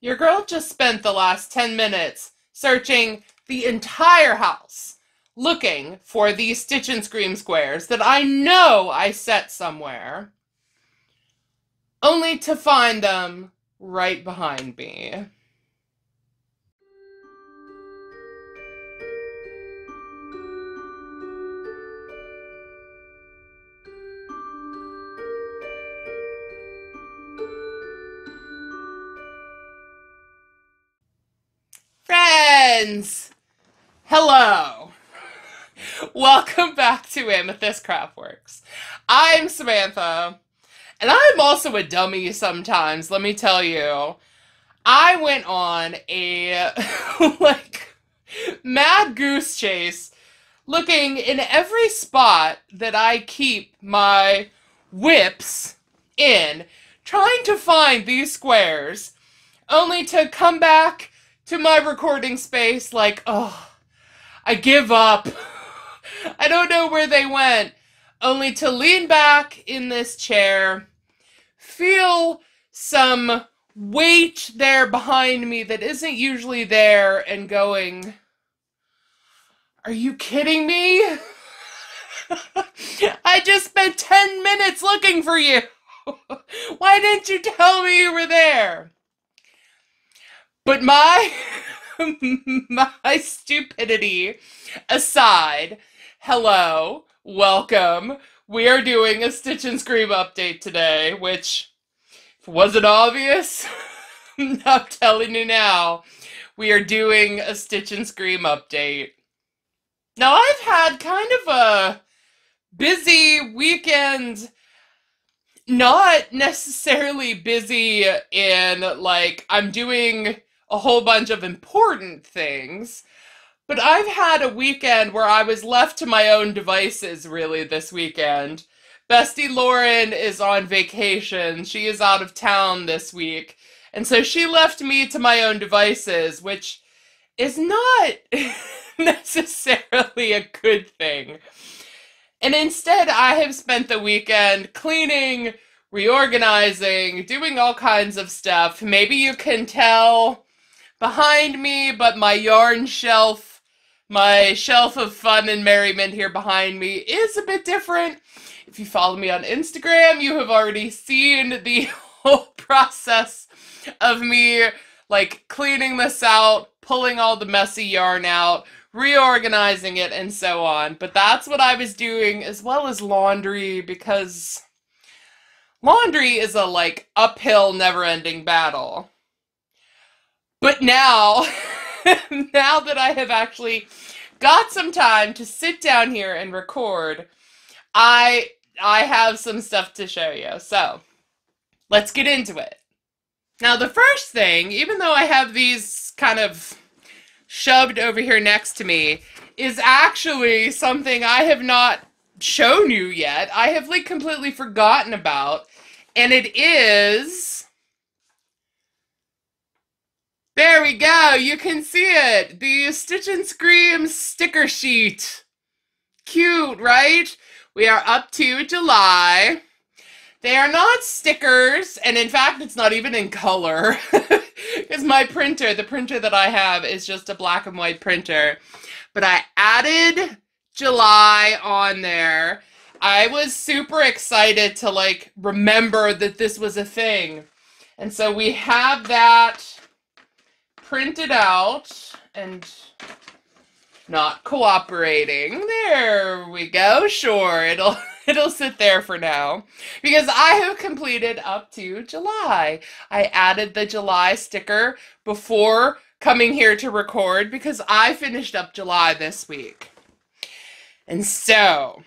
Your girl just spent the last 10 minutes searching the entire house, looking for these Stitch and Scream squares that I know I set somewhere, only to find them right behind me. Friends! Hello! Welcome back to Amethyst Craftworks. I'm Samantha, and I'm also a dummy sometimes, let me tell you. I went on a, mad goose chase looking in every spot that I keep my whips in, trying to find these squares, only to come back to my recording space like, oh, I give up. I don't know where they went. Only to lean back in this chair, feel some weight there behind me that isn't usually there, and going, are you kidding me? I just spent 10 minutes looking for you. Why didn't you tell me you were there? But my stupidity aside, hello, welcome. We are doing a Stitch and Scream update today, which, if it wasn't obvious, I'm telling you now, we are doing a Stitch and Scream update. Now, I've had kind of a busy weekend. Not necessarily busy in, I'm doing a whole bunch of important things, but I've had a weekend where I was left to my own devices, really, this weekend. Bestie Lauren is on vacation. She is out of town this week, and so she left me to my own devices, which is not necessarily a good thing. And instead, I have spent the weekend cleaning, reorganizing, doing all kinds of stuff. Maybe you can tell behind me, but my yarn shelf, my shelf of fun and merriment here behind me is a bit different. If you follow me on Instagram, you have already seen the whole process of me, cleaning this out, pulling all the messy yarn out, reorganizing it, and so on. But that's what I was doing, as well as laundry, because laundry is a, uphill, never-ending battle. But now, now that I have actually got some time to sit down here and record, I have some stuff to show you. So, let's get into it. Now, the first thing, even though I have these kind of shoved over here next to me, is actually something I have not shown you yet. I have, completely forgotten about, and it is... There we go, you can see it! The Stitch and Scream sticker sheet. Cute, right? We are up to July. They are not stickers, and in fact, it's not even in color. Because my printer, the printer that I have, is just a black and white printer. But I added July on there. I was super excited to, remember that this was a thing. And so we have that printed out and not cooperating. There we go. Sure, it'll sit there for now, because I have completed up to July. I added the July sticker before coming here to record because I finished up July this week. And so,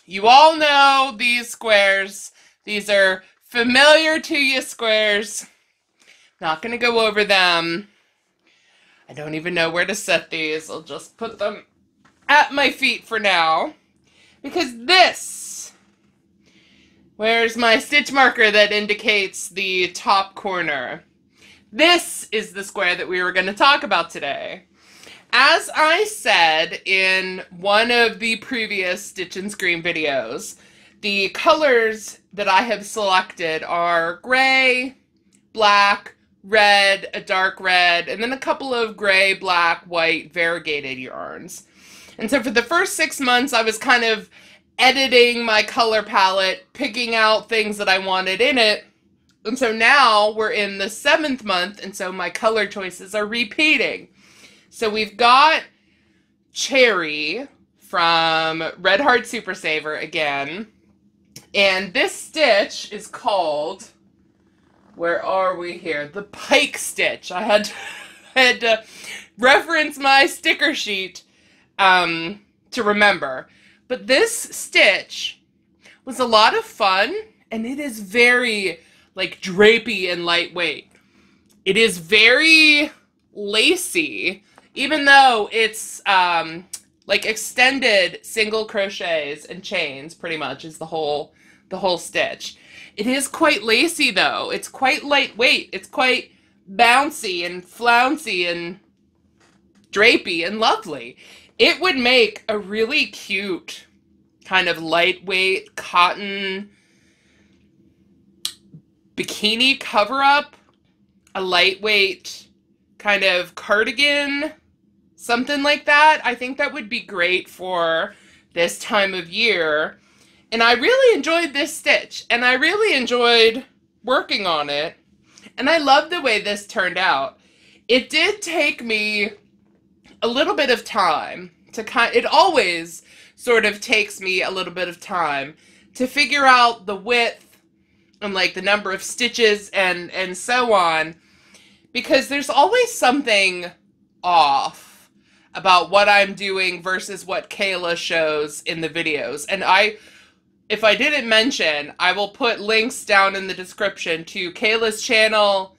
you all know these squares. These are familiar to you squares. Not going to go over them. I don't even know where to set these. I'll just put them at my feet for now. Because this, where's my stitch marker that indicates the top corner? This is the square that we were going to talk about today. As I said in one of the previous Stitch and Scream videos, the colors that I have selected are gray, black, red, a dark red, and then a couple of gray, black, white variegated yarns. And so for the first 6 months, I was kind of editing my color palette, picking out things that I wanted in it. And so now we're in the 7th month, and so my color choices are repeating. So we've got Cherry from Red Heart Super Saver again. And this stitch is called, where are we here? The Pike Stitch. I had to reference my sticker sheet to remember. But this stitch was a lot of fun, and it is very like drapey and lightweight. It is very lacy, even though it's like extended single crochets and chains pretty much is the whole stitch. It is quite lacy though. It's quite lightweight. It's quite bouncy and flouncy and drapey and lovely. It would make a really cute kind of lightweight cotton bikini cover-up, a lightweight kind of cardigan, something like that. I think that would be great for this time of year. And I really enjoyed this stitch, and I really enjoyed working on it, and I love the way this turned out. It did take me a little bit of time to it always sort of takes me a little bit of time to figure out the width and like the number of stitches and so on, because there's always something off about what I'm doing versus what Kayla shows in the videos. And if I didn't mention, I will put links down in the description to Kayla's channel,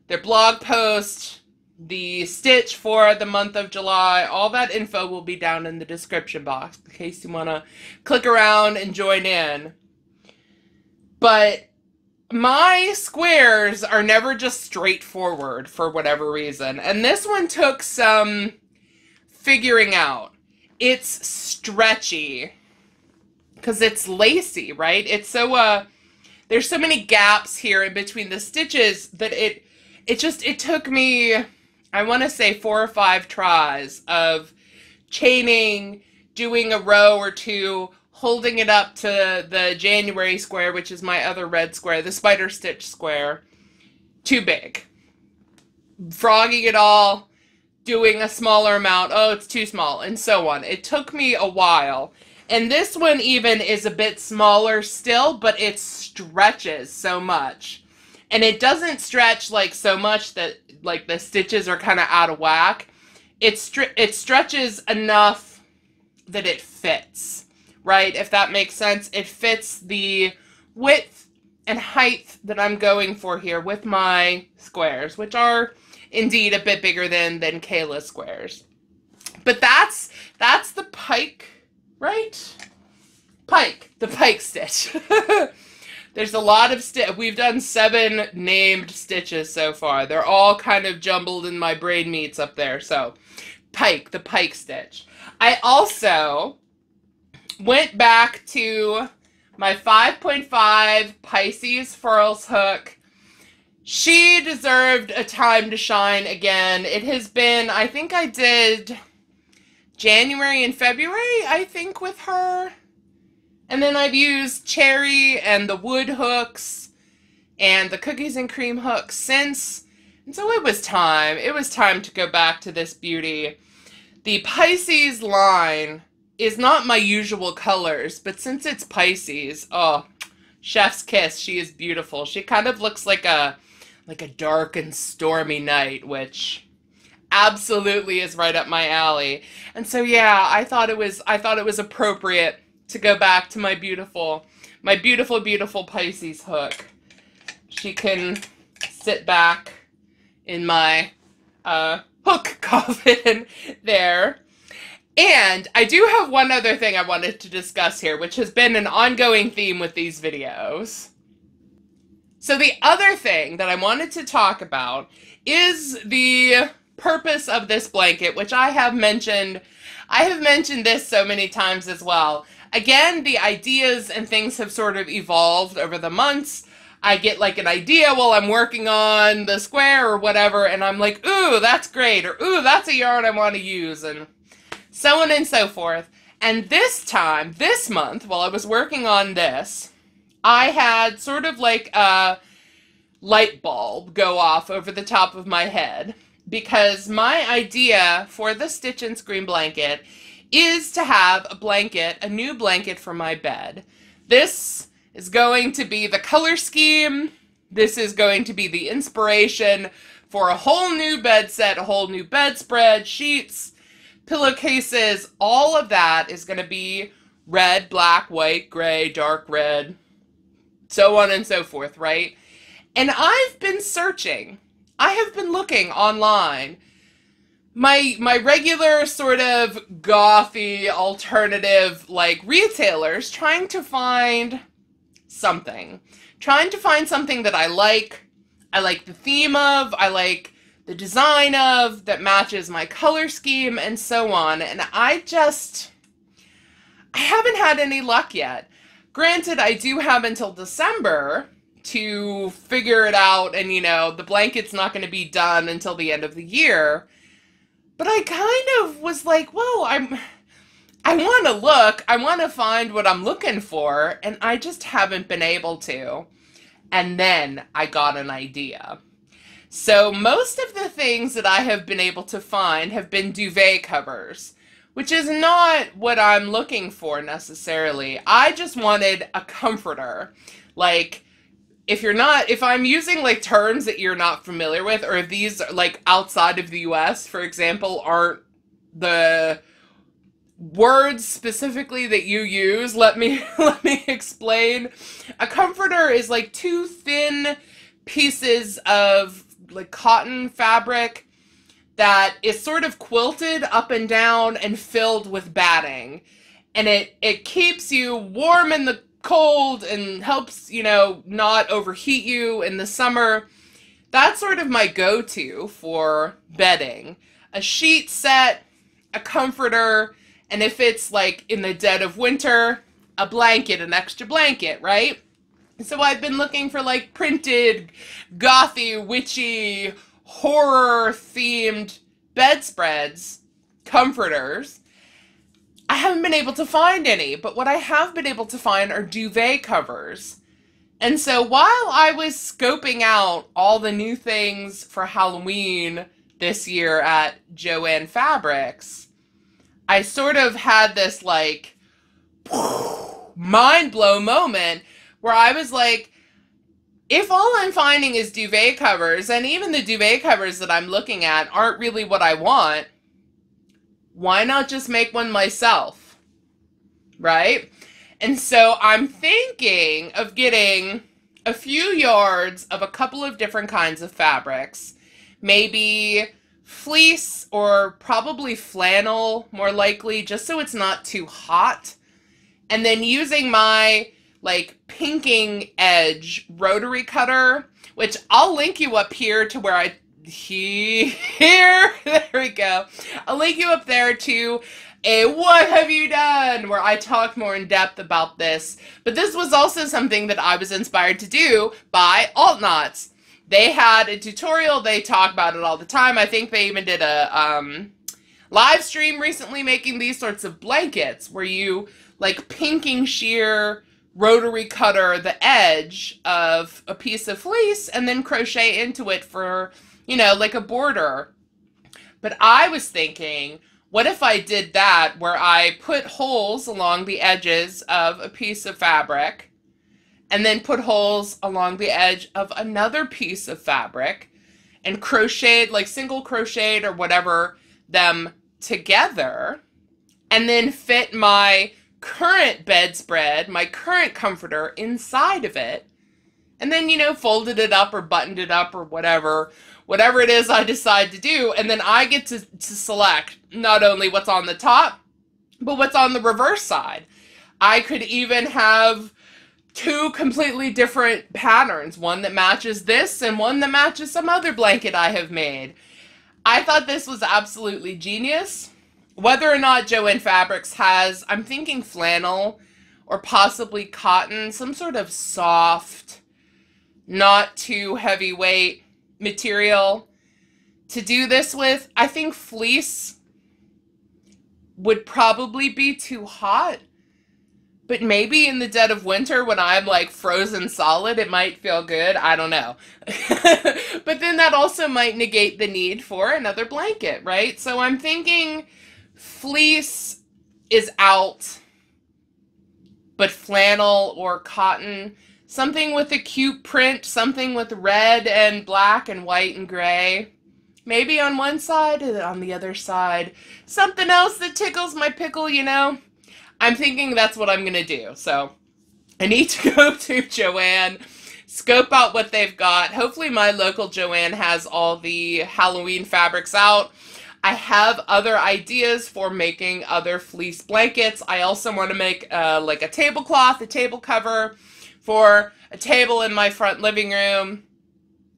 their blog post, the stitch for the month of July. All that info will be down in the description box in case you want to click around and join in. But my squares are never just straightforward for whatever reason. And this one took some figuring out. It's stretchy because it's lacy, right? It's so, there's so many gaps here in between the stitches that it took me, I want to say 4 or 5 tries of chaining, doing a row or two, holding it up to the January square, which is my other red square, the spider stitch square, too big. Frogging it all, doing a smaller amount, oh, it's too small, and so on. It took me a while. And this one even is a bit smaller still, but it stretches so much. And it doesn't stretch like so much that like the stitches are kind of out of whack. It stretches enough that it fits, right? If that makes sense. It fits the width and height that I'm going for here with my squares, which are indeed a bit bigger than Kayla's squares. But that's the pike, right? Pike, the pike stitch. There's a lot of we've done 7 named stitches so far. They're all kind of jumbled in my brain meats up there. So, pike, the pike stitch. I also went back to my 5.5 Pisces Furls hook. She deserved a time to shine again. It has been, I think I did January and February, I think, with her. And then I've used Cherry and the wood hooks and the cookies and cream hooks since. And so it was time. It was time to go back to this beauty. The Pisces line is not my usual colors, but since it's Pisces, oh, chef's kiss. She is beautiful. She kind of looks like a dark and stormy night, which absolutely is right up my alley. And so yeah, I thought it was appropriate to go back to my beautiful Pisces hook. She can sit back in my hook coffin there. And I do have one other thing I wanted to discuss here, which has been an ongoing theme with these videos. So the other thing that I wanted to talk about is the purpose of this blanket, which I have mentioned this so many times as well. Again, the ideas and things have sort of evolved over the months. I get like an idea while I'm working on the square or whatever, and I'm like, ooh, that's great, or ooh, that's a yarn I want to use, and so on and so forth. And this month, while I was working on this, I had sort of like a light bulb go off over the top of my head, because my idea for the Stitch and Scream blanket is to have a new blanket for my bed. This is going to be the color scheme. This is going to be the inspiration for a whole new bed set, a whole new bedspread, sheets, pillowcases. All of that is going to be red, black, white, gray, dark red, so on and so forth, right? And I've been searching. I have been looking online. My regular sort of gothy alternative like retailers, trying to find something that I like the theme of, I like the design of, that matches my color scheme, and so on. And I haven't had any luck yet. Granted, I do have until December to figure it out, and the blanket's not going to be done until the end of the year. But I kind of was like, whoa, I want to look, I want to find what I'm looking for, and I just haven't been able to. And then I got an idea. So most of the things that I have been able to find have been duvet covers, which is not what I'm looking for necessarily. I just wanted a comforter. Like, if I'm using like terms that you're not familiar with, or if these like outside of the US, for example, aren't the words specifically that you use, let me explain. A comforter is like two thin pieces of like cotton fabric that is sort of quilted up and down and filled with batting, and it keeps you warm in the cold and helps, not overheat you in the summer. That's sort of my go-to for bedding. A sheet set, a comforter, and if it's like in the dead of winter, a blanket, an extra blanket, right? So I've been looking for like printed, gothy, witchy, horror-themed bedspreads, comforters. I haven't been able to find any, but what I have been able to find are duvet covers. And so while I was scoping out all the new things for Halloween this year at Joann Fabrics, I sort of had this like mind blow moment where I was like, if all I'm finding is duvet covers, and even the duvet covers that I'm looking at aren't really what I want, why not just make one myself, right? And so I'm thinking of getting a few yards of a couple of different kinds of fabrics, maybe fleece or probably flannel, more likely, just so it's not too hot, and then using my like pinking edge rotary cutter, which I'll link you up here to where there we go. I'll link you up there to a What Have You Done, where I talk more in depth about this. But this was also something that I was inspired to do by Altknots. They had a tutorial, they talk about it all the time. I think they even did a live stream recently making these sorts of blankets where you like pinking shear rotary cutter the edge of a piece of fleece and then crochet into it for, like a border. But I was thinking, what if I did that where I put holes along the edges of a piece of fabric and then put holes along the edge of another piece of fabric and crocheted, like single crocheted or whatever, them together, and then fit my current bedspread, my current comforter inside of it, and then, folded it up or buttoned it up or whatever it is I decide to do, and then I get to select not only what's on the top, but what's on the reverse side. I could even have two completely different patterns, one that matches this and one that matches some other blanket I have made. I thought this was absolutely genius. Whether or not Joann Fabrics has, I'm thinking flannel or possibly cotton, some sort of soft, not too heavyweight material to do this with. I think fleece would probably be too hot, but maybe in the dead of winter when I'm like frozen solid, it might feel good. I don't know. But then that also might negate the need for another blanket, right? So I'm thinking fleece is out, but flannel or cotton, something with a cute print, something with red and black and white and gray. Maybe on one side and on the other side, something else that tickles my pickle, you know? I'm thinking that's what I'm going to do. So I need to go to Joann, scope out what they've got. Hopefully my local Joann has all the Halloween fabrics out. I have other ideas for making other fleece blankets. I also want to make like a tablecloth, a table cover for a table in my front living room.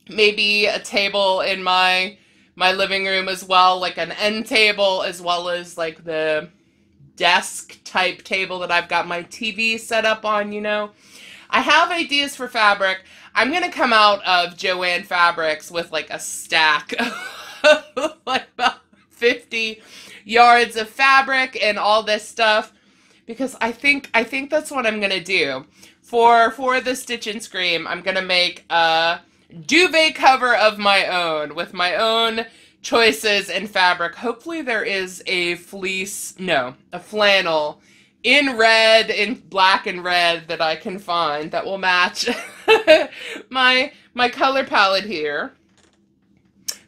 Maybe a table in my living room as well, like an end table, as well as like the desk type table that I've got my TV set up on, you know. I have ideas for fabric. I'm going to come out of Joann Fabrics with like a stack of like about 50 yards of fabric and all this stuff, because I think that's what I'm going to do. For the Stitch and Scream, I'm going to make a duvet cover of my own with my own choices in fabric. Hopefully there is a flannel in red, in black and red that I can find that will match my color palette here.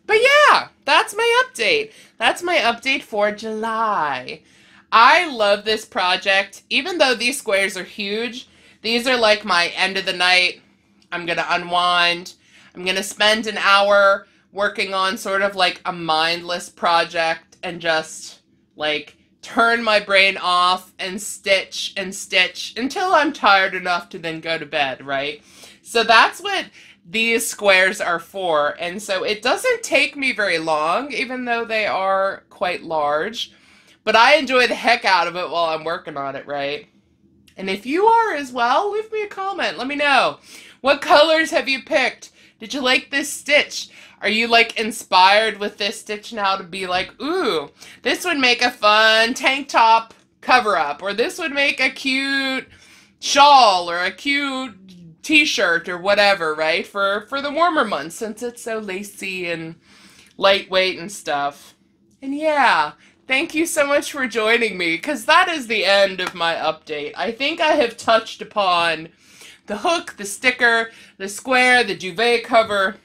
But yeah, that's my update. That's my update for July. I love this project. Even though these squares are huge, these are like my end of the night. I'm going to unwind. I'm going to spend an hour working on sort of like a mindless project and just like turn my brain off and stitch until I'm tired enough to then go to bed, right? So that's what these squares are for. And so it doesn't take me very long, even though they are quite large. But I enjoy the heck out of it while I'm working on it, right? And if you are as well, leave me a comment. Let me know. What colors have you picked? Did you like this stitch? Are you like inspired with this stitch now to be like, ooh, this would make a fun tank top cover up, or this would make a cute shawl or a cute t-shirt or whatever, right? For the warmer months, since it's so lacy and lightweight and stuff. And yeah, thank you so much for joining me, because that is the end of my update. I think I have touched upon the hook, the sticker, the square, the duvet cover.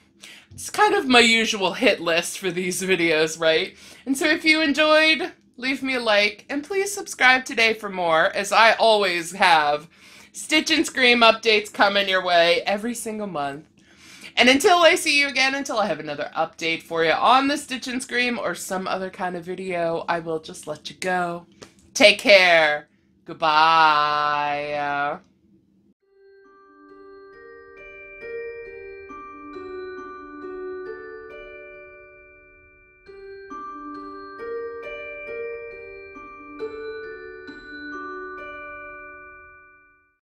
It's kind of my usual hit list for these videos, right? And so if you enjoyed, leave me a like, and please subscribe today for more, as I always have Stitch and Scream updates coming your way every single month. And until I see you again, until I have another update for you on the Stitch and Scream or some other kind of video, I will just let you go. Take care. Goodbye.